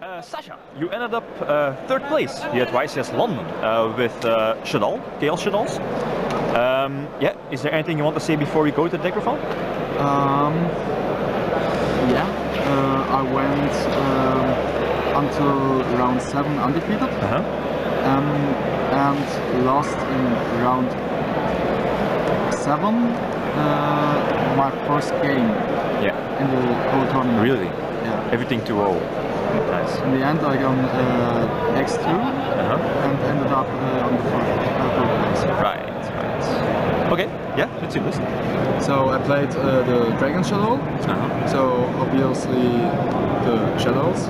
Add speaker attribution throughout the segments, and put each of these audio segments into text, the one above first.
Speaker 1: Sascha, you ended up third place here at YCS London with Shaddolls. Yeah, is there anything you want to say before we go to the microphone?
Speaker 2: Yeah, I went until round 7 undefeated and lost in round 7 my first game in the whole tournament.
Speaker 1: Really?
Speaker 2: Yeah.
Speaker 1: Everything 2-0. Nice.
Speaker 2: In the end I got X2 and ended up on the third place.
Speaker 1: Right. Okay, yeah, let's see this.
Speaker 2: So I played the Dragon Shadow, so obviously the Shaddolls.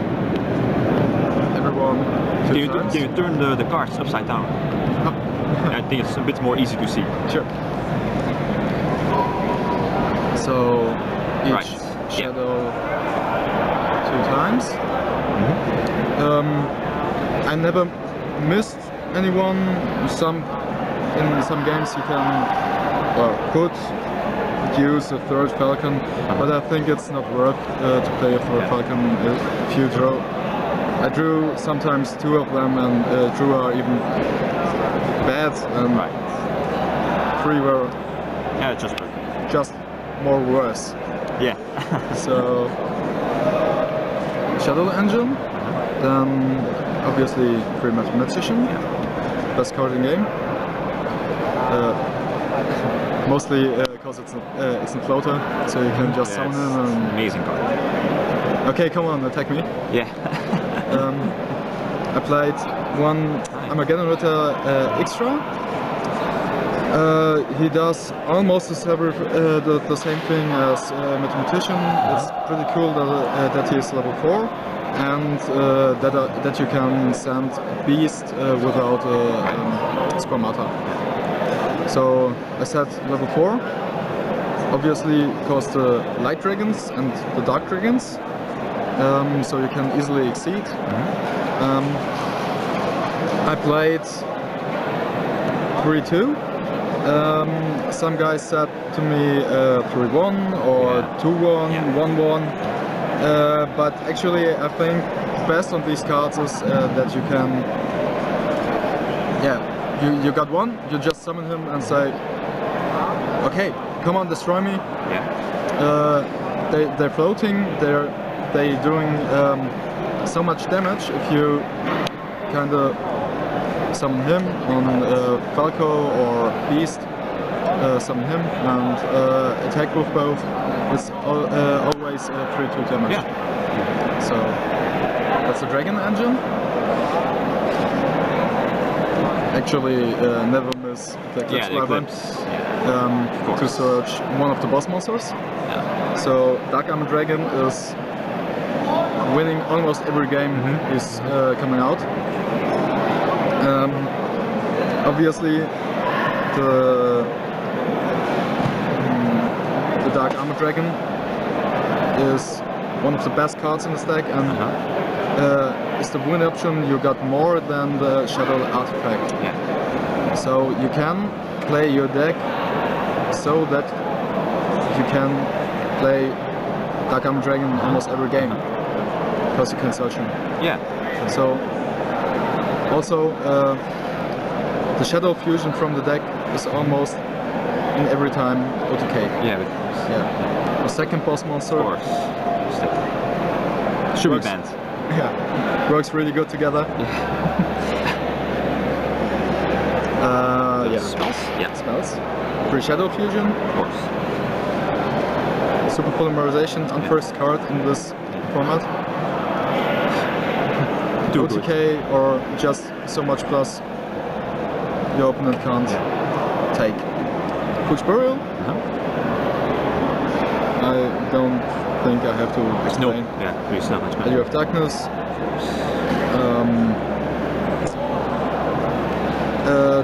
Speaker 2: Everyone
Speaker 1: Can you turn the cards upside down? I think it's a bit more easy to see.
Speaker 2: Sure. So each shadow 2 times. I never missed anyone. In some games you could use a third falcon, but I think it's not worth to play a third falcon if you draw. I drew sometimes 2 of them, and 2 are even bad, and 3 were just more worse.
Speaker 1: Yeah.
Speaker 2: So Shadow Engine, then obviously pretty much Magician, best card in game. Mostly because it's a floater, so you can just summon him. And
Speaker 1: amazing card.
Speaker 2: Okay, come on, attack me.
Speaker 1: Yeah.
Speaker 2: I played one Armageddon Ritter extra. He does almost the same thing as Mathematician. It's pretty cool that he is level 4 and that you can send Beast without Squamata. So I set level 4, obviously because the Light Dragons and the Dark Dragons, so you can easily exceed. I played 3-2. Some guys said to me 3-1 or 2-1, 1-1, but actually I think best on these cards is that you can, you got one, you just summon him and say, okay, come on, destroy me. They're floating, they're doing so much damage if you kind of summon him on Falco or Beast, summon him and attack with both. It's always 3-2 damage. So that's the Dragon Engine. Actually, never miss the Eclipse to search one of the boss monsters. So Dark Armor Dragon is winning almost every game is coming out. Obviously, the Dark Armor Dragon is one of the best cards in the stack, and is the win option. You got more than the Shadow artifact. So you can play your deck so that you can play Dark Armor Dragon almost every game because you can search him. So also the Shadow fusion from the deck is almost in every time OTK. The second boss monster.
Speaker 1: Of course. Should be banned.
Speaker 2: Works really good together.
Speaker 1: Spells?
Speaker 2: Spells. Free Shadow fusion.
Speaker 1: Of course.
Speaker 2: Super polymerization, unfirst card in this format. OTK or just so much plus your opponent can't take. Push Burial. I don't think I have to explain.
Speaker 1: There's not much better.
Speaker 2: You have Darkness.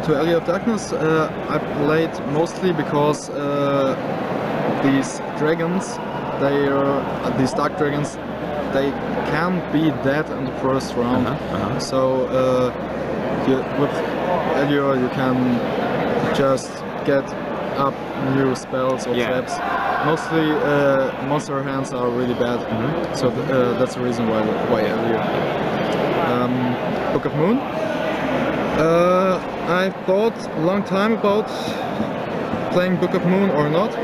Speaker 2: To Area of Darkness I played mostly because these dragons, these Dark Dragons, they can be dead in the first round. So with Elio you can just get up new spells or traps. Mostly monster hands are really bad, so that's the reason why Elio. Book of Moon. I thought a long time about playing Book of Moon or not.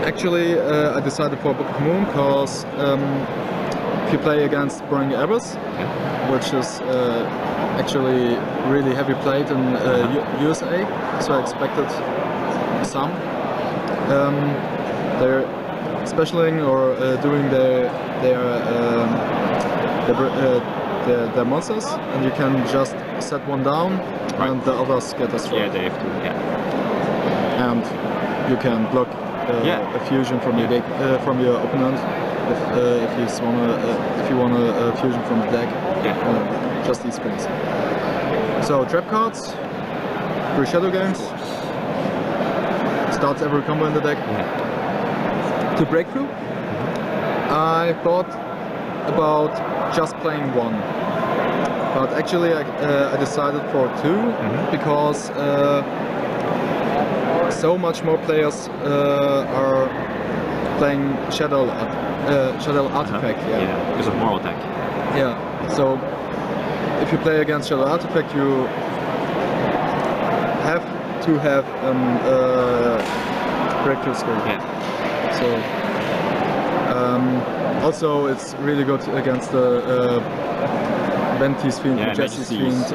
Speaker 2: Actually, I decided for Book of Moon because if you play against Burning Abyss, which is actually really heavy played in USA, so I expected some. They're specialing or doing their monsters, and you can just set one down, and the others get destroyed.
Speaker 1: Yeah, they have to. Yeah.
Speaker 2: And you can block a fusion from your deck, from your opponent if you want a fusion from the deck. Just these things. So trap cards, 3 shadow games. Starts every combo in the deck. To breakthrough, I thought about just playing 1, but actually I decided for 2 because so much more players are playing Shadow Artifact.
Speaker 1: Because of moral attack.
Speaker 2: Yeah. So if you play against Shadow Artifact, you have to have breakthrough skill. So also it's really good against the Venti's Fiend, Majesty's Fiend,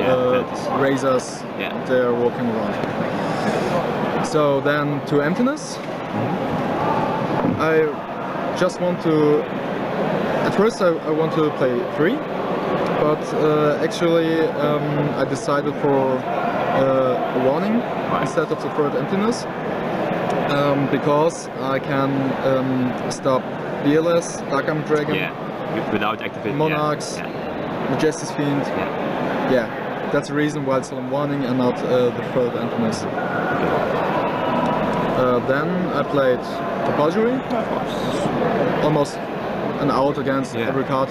Speaker 2: Razors. They're walking around. So then to Emptiness. I just want to. At first I want to play 3, but actually I decided for a warning instead of the 3rd Emptiness. Because I can stop BLS, Dark Armored Dragon,
Speaker 1: without activating
Speaker 2: Monarchs, Majesty's Fiend. Yeah, that's the reason why it's on warning and not the 3rd Emptiness. Then I played Topology, almost an out against every card.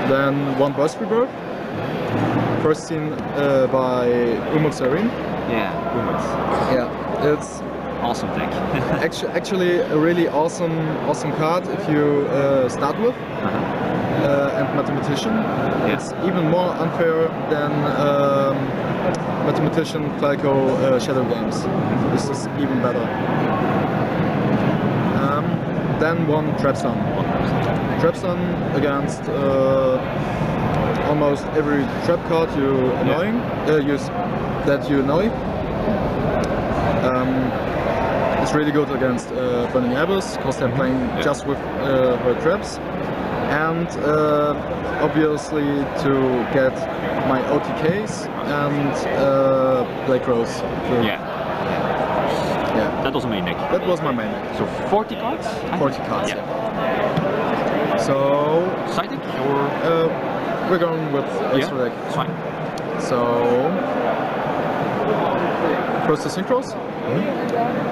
Speaker 2: Then 1 Burst Rebirth, first seen by Umux Irene. Yeah, it's
Speaker 1: awesome deck.
Speaker 2: actually a really awesome card if you start with. And Mathematician. It's even more unfair than Mathematician, Falco, Shadow Games. This is even better. Then 1 Trapstun. Trapstun against almost every trap card you use that you annoy. It's really good against Burning Abyss because they're playing just with her traps, and obviously to get my OTKs and Black Rose.
Speaker 1: That was the main deck.
Speaker 2: That was my main deck.
Speaker 1: So 40 cards?
Speaker 2: 40 cards, So...
Speaker 1: Side deck or...?
Speaker 2: We're going with extra deck.
Speaker 1: It's fine.
Speaker 2: So... First the Synchros.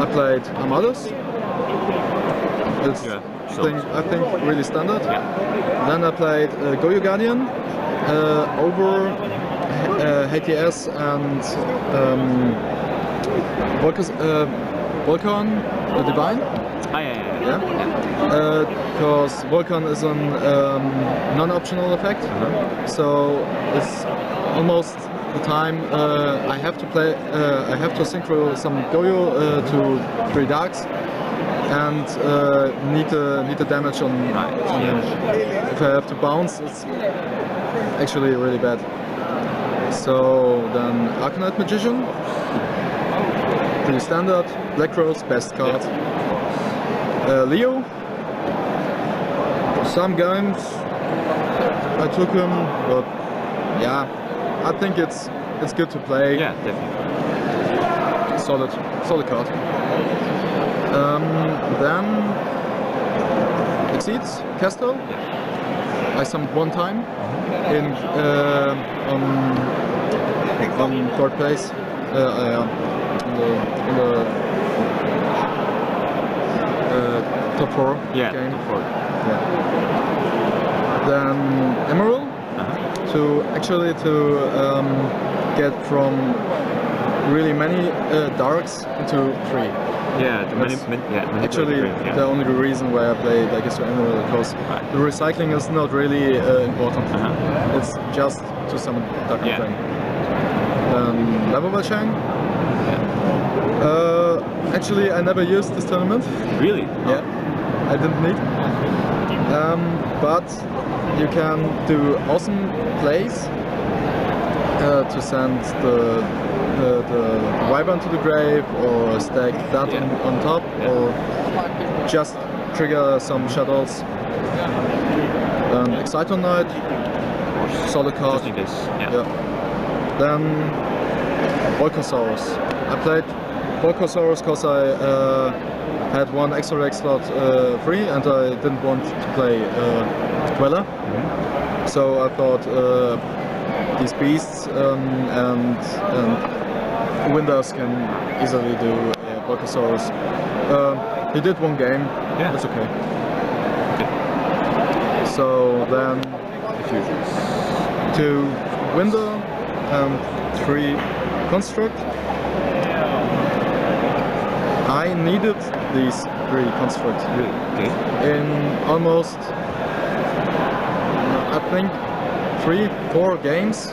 Speaker 2: I played Armadas. It's I think really standard. Then I played Goyo Guardian over YCS and Volcan Divine. Because Volcan is a non-optional effect, so it's almost the time I have to play. I have to synchro some Goyo to 3 darks and need the damage on him. If I have to bounce, it's actually really bad. So then Arcanite Magician, pretty standard. Black Rose, best card. Leo. Some games I took him, but yeah, I think it's good to play.
Speaker 1: Yeah, definitely.
Speaker 2: Solid card. Then Exceeds Castle. I summoned 1 time in on 3rd place. In the top 4 game.
Speaker 1: Top 4.
Speaker 2: Then Emerald to get from really many darks into 3.
Speaker 1: Yeah,
Speaker 2: Actually the only reason why I play Decklist Emerald, because the recycling is not really important. It's just to summon Dark Flame. Level by Chang. Actually, I never used this tournament.
Speaker 1: Really?
Speaker 2: Yeah, I didn't need. But you can do awesome plays to send the Wyvern to the grave, or stack that on top, or just trigger some Shaddolls. Exciter Knight, solid card. Then Volcasaurus. I played Volcasaurus because I had one extra deck slot free, and I didn't want to play Dweller. So I thought these beasts and Windows can easily do Volcasaurus. He did one game, that's okay. So then diffusions. 2 Window and 3 Construct. I needed these 3 Constructs in almost, I think, 3-4 games.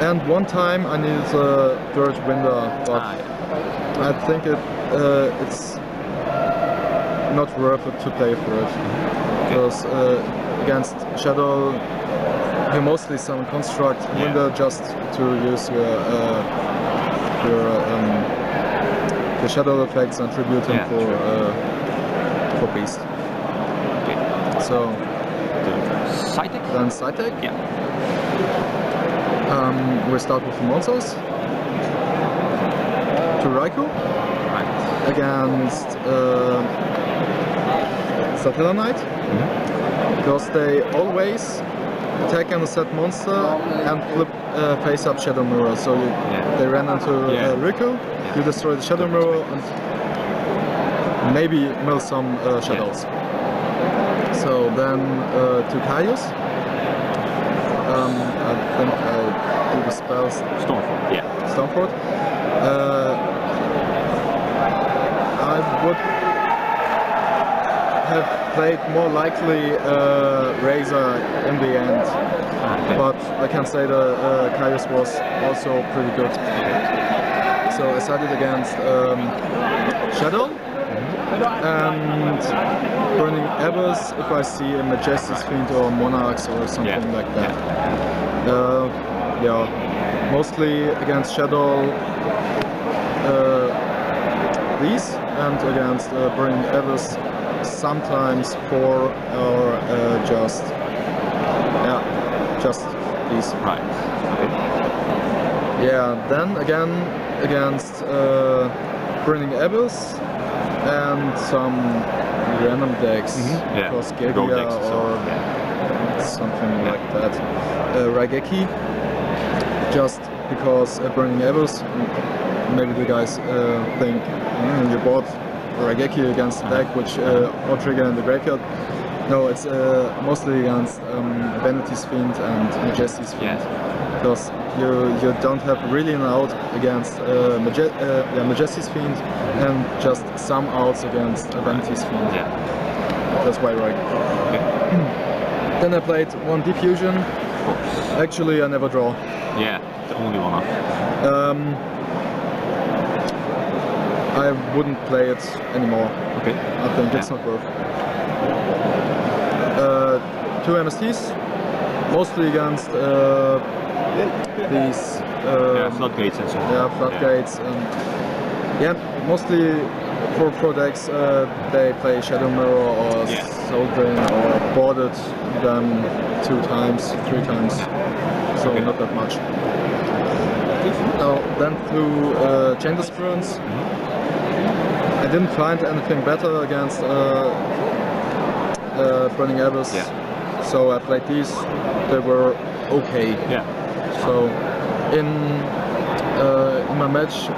Speaker 2: And one time I needed a 3rd Window, but I think it's not worth it to pay for it, because against Shadow you mostly summon Construct Window just to use your the Shadow effects and tribute him for Beast. So then Side-Tech. We start with the monsters. To Raikou against Satellite Knight, because they always attack on a set monster and flip face up Shadow Mirror. So they ran into Raikou, you destroy the Shadow Mirror and maybe mill some Shaddolls. So then to Caius. I think I do the spells. Stormfort. I would have played more likely Razor in the end, but I can say that Caius was also pretty good. So I sided against Shadow and Burning Abyss if I see a Majesty's Fiend or Monarchs or something like that. Mostly against Shadow these, and against Burning Abyss sometimes 4 or just these. Then again against Burning Abyss and some random decks, because Gavia or something like that. Raigeki, just because Burning Abyss, maybe the guys think you bought Raigeki against the deck which trigger in the graveyard. No, it's mostly against Vanity's Fiend and Majesty's Fiend, because you don't have really an out against Majesty's Fiend and just some outs against Vanity's Fiend. That's why right. Then I played 1 Diffusion. Actually I never draw.
Speaker 3: The only one off.
Speaker 2: I wouldn't play it anymore. I think it's not worth. 2 MSTs, mostly against these
Speaker 3: floodgates and so on.
Speaker 2: Floodgates, and mostly for pro decks they play Shadow Mirror or Soul Drain, or boarded them 2 times, 3 times, so not that much. Now then through Chain Disappearance. I didn't find anything better against Burning Abyss, so I played these. They were okay. So in my match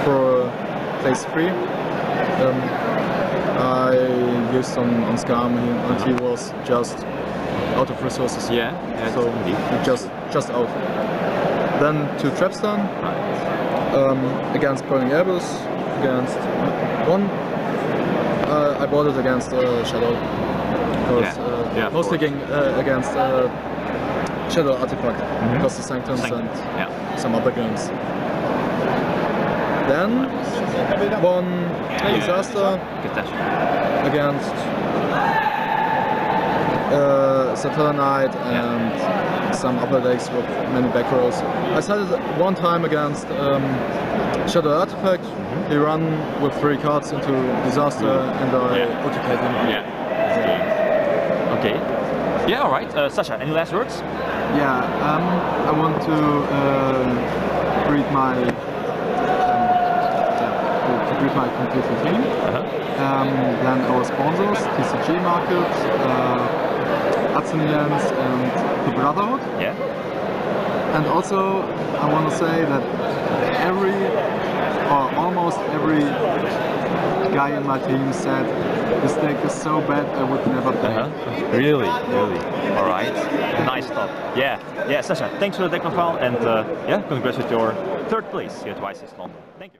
Speaker 2: for place 3, I used on Scam, and he was just out of resources.
Speaker 3: So
Speaker 2: he just out. Then to Trapstone, against Burning Airbus, against one. I bought it against Shadow. Mostly against Shadow Artifact, because the Sanctums and some other games. Then one Disaster against Saturnite and some other decks with many back rows. I said it one time against Shadow Artifact. He ran with 3 cards into Disaster and I OTK'd him.
Speaker 1: Yeah. Okay. Yeah, alright. Sascha, any last words?
Speaker 2: Yeah, I want to greet my complete team. Then our sponsors, TCG Market, Atzenians and the Brotherhood.
Speaker 1: Yeah.
Speaker 2: And also I want to say that almost every guy in my team said this deck is so bad I would never play.
Speaker 1: Really? Alright. Nice stuff. Yeah, Sascha, thanks for the deck profile and yeah, congrats with your 3rd place here at YCS London. Thank you.